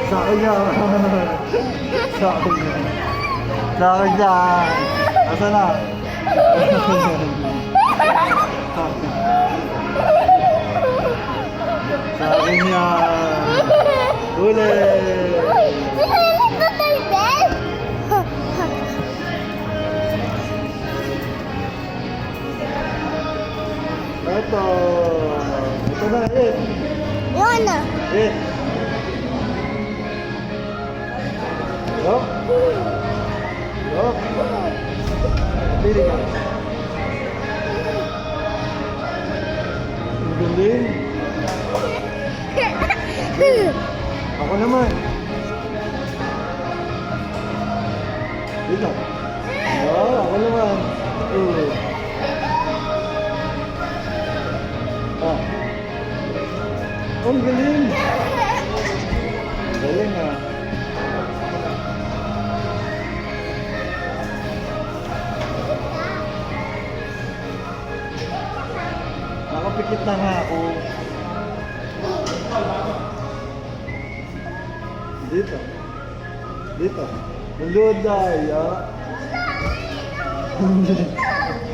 Sa akin yan. Sa akin yan. Sa akin yan. Asa na? Sa akin yan. Uli. Ito. Ito na, it. Yun na. It. Yup. Yup. Pili ka. Ang galing. Ako naman. Dito. Oh, ako naman. Ah. Ang galing. Galing ah. Nakapikit na nga ako. Dito. Dito. Lulodaya.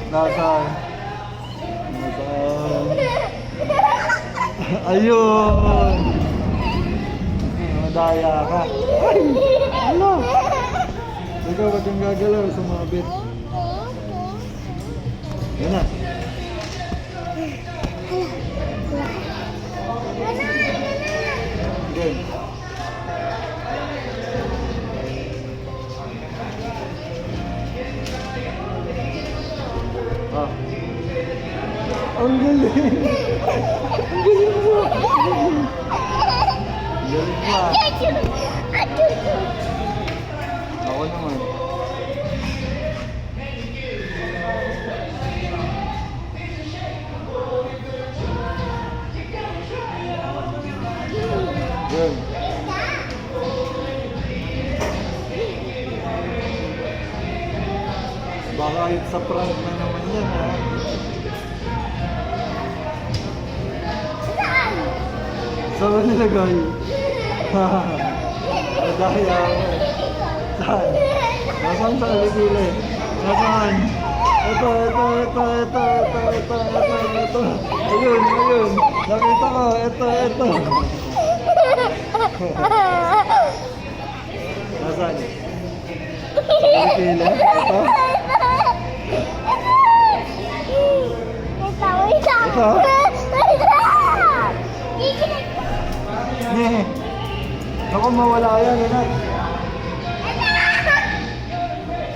Nasaan? Nasaan? Ayun! Madaya ka. Ay! Ano? Ikaw, ba't yung gagalaw? Sumabit. Yan na. Game. Ah. Ang galing! Ang galing mo! Ang galing mo ah. Ako naman. Good. Baka hit sa prank na naman yan ha. Saan ba nilagay? Nadaya ako. Saan? Nasaan sa alikili? Nasaan? Ito. Ayun. Nakita ko. Ito. Nasaan? Sa alikili? Ito? Ito? Ako mawala yan, anak.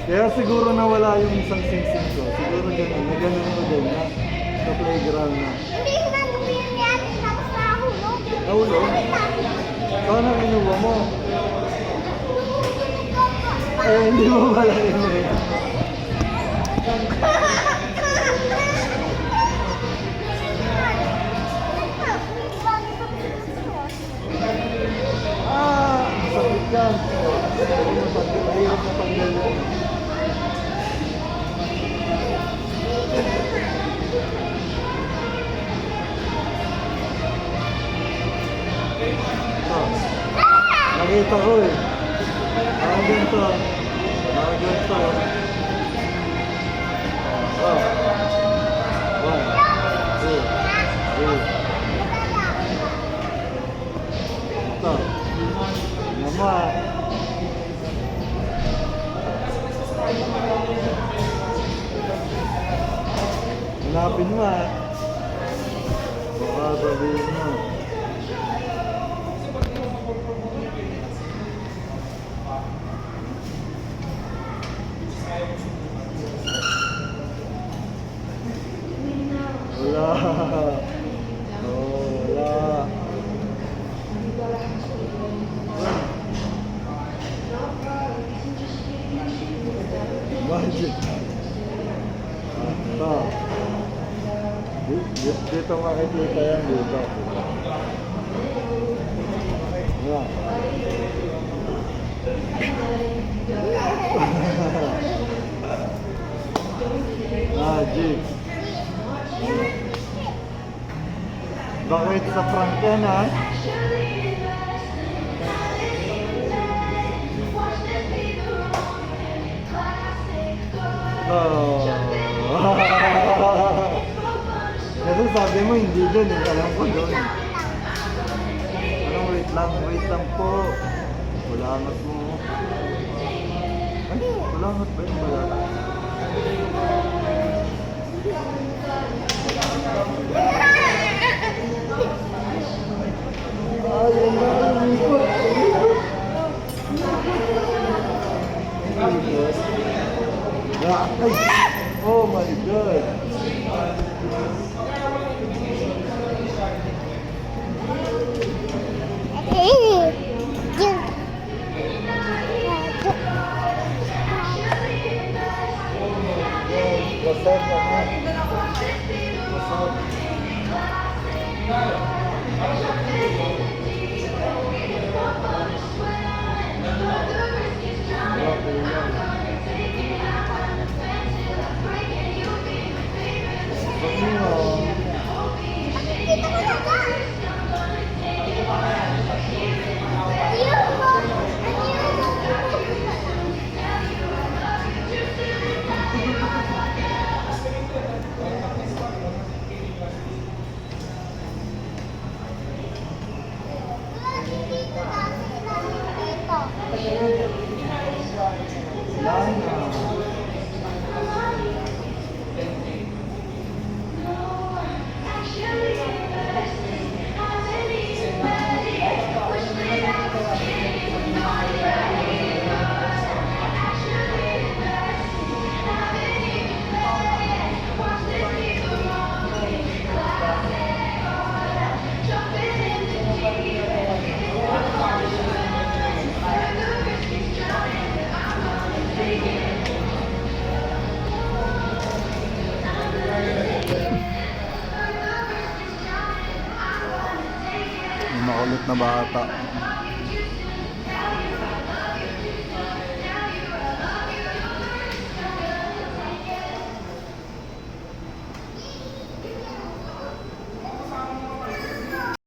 Kaya siguro nawala yung isang sing-sing ko. Siguro ganun, na ganun ko din na sa playground na. Hindi ko na gawin yan, tapos nahulog. Nahulog? Sana kinuha mo. Eh, hindi mo pala kinuha. Sakit yan. Mahirap na pagdala. Nakita ko eh. Ganito. Oh. 1, 2, 3. Ito. Naman. Hanapin mo ah. Baka sabihin mo. Wala. Oh, wala. Budget. Ito. Dito makikita yan dito. Wala. Magic. Bakit sa prank yan ha? Sabi mo hindi dyan eh, alam ko doon. Anong wait lang po. Kulangot mo. Ay, kulangot ba yun ba? Ay, ang ikot. Ay, oh my God. Basag naman. Basag. Makulit na bata.